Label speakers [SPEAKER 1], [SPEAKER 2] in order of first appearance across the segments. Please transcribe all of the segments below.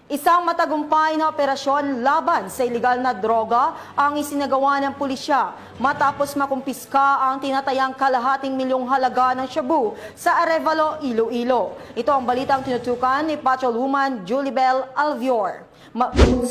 [SPEAKER 1] Isang matagumpay na operasyon laban sa ilegal na droga ang isinagawa ng pulisya matapos makumpiska ang tinatayang kalahating milyong halaga ng shabu sa Arevalo, Iloilo. Ito ang balitang tinutukan ni Patrolwoman Julibel Alvior.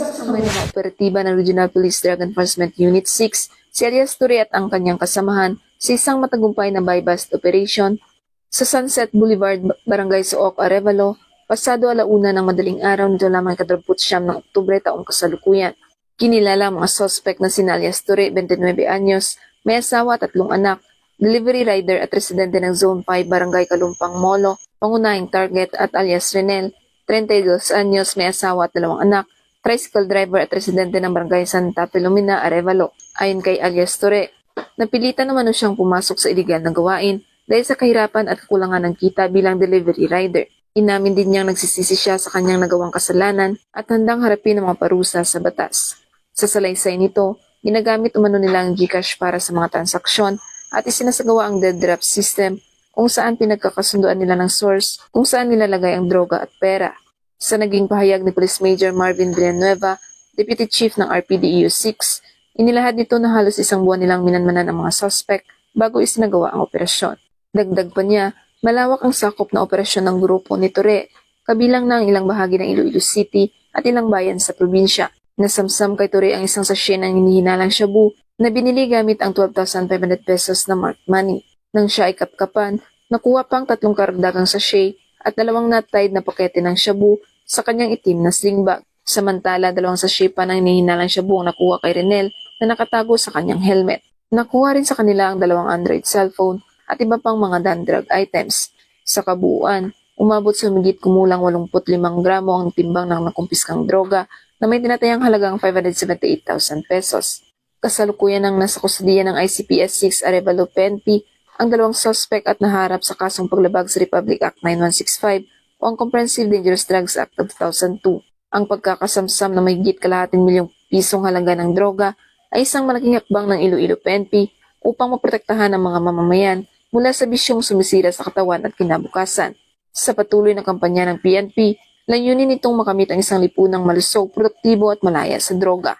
[SPEAKER 2] Sa mga operatiba ng Regional Police Drug Enforcement Unit 6, si Alias Ture at ang kanyang kasamahan sa isang matagumpay na buy-bust operation sa Sunset Boulevard, Barangay Suoc, Arevalo, pasado 1:00 ng madaling araw nito lamang ika-29 ng Oktubre taong kasalukuyan. Kinilala ang mga suspect na sina Alias Ture, 29 anyos, may asawa at 3 anak, delivery rider at residente ng Zone 5, Barangay Kalumpang, Molo, pangunahing target at Alias Renel, 32 anyos, may asawa at 2 anak, tricycle driver at residente ng Barangay Santa Filomena, Arevalo. Ayon kay Alias Ture, napilitan naman siyang pumasok sa iligal na gawain dahil sa kahirapan at kakulangan ng kita bilang delivery rider. Inamin din niyang nagsisisi siya sa kanyang nagawang kasalanan at handang harapin ang mga parusa sa batas. Sa salaysay nito, ginagamit umano nila ang GCash para sa mga transaksyon at isinasagawa ang dead draft system kung saan pinagkakasunduan nila ng source kung saan nilalagay ang droga at pera. Sa naging pahayag ni Police Major Marvin Villanueva, Deputy Chief ng RPDEU 6, inilahad nito na halos 1 buwan nilang minanmanan ang mga suspect bago isinagawa ang operasyon. Dagdag pa niya, malawak ang sakop na operasyon ng grupo ni Ture, kabilang na ang ilang bahagi ng Iloilo City at ilang bayan sa probinsya. Nasamsam kay Ture ang isang sachet ng hinihinalang shabu na binili gamit ang 12,500 pesos na marked money. Nang siya ay kapkapan, nakuha pang 3 karagdagang sachet at 2 knot-tied na pakete ng shabu sa kanyang itim na sling bag. Samantala, 2 sachet pa ng hinihinalang shabu ang nakuha kay Renel na nakatago sa kanyang helmet. Nakuha rin sa kanila ang 2 Android cellphone at iba pang mga non-drug items. Sa kabuuan, umabot sa humigit kumulang 85 gramo ang timbang ng nakumpiskang droga na may tinatayang halagang 578,000 pesos. Kasalukuyan ang nasa kusadiya ng ICPS 6 Arevalo PNP ang 2 suspect at naharap sa kasong paglabag sa Republic Act 9165 o ang Comprehensive Dangerous Drugs Act of 2002. Ang pagkakasamsam na may higit kalahating milyong pisong halaga ng droga ay isang malaking hakbang ng Iloilo PNP upang maprotektahan ang mga mamamayan mula sa bisyong sumisira sa katawan at kinabukasan. Sa patuloy na kampanya ng PNP, layunin nitong makamit ang isang lipunang malusog, produktibo at malaya sa droga.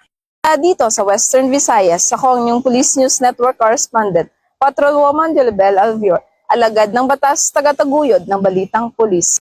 [SPEAKER 3] Dito sa Western Visayas, ako ang inyong Police News Network correspondent, Patrolwoman Julibel Alvior, alagad ng batas, tagataguyod ng balitang pulis.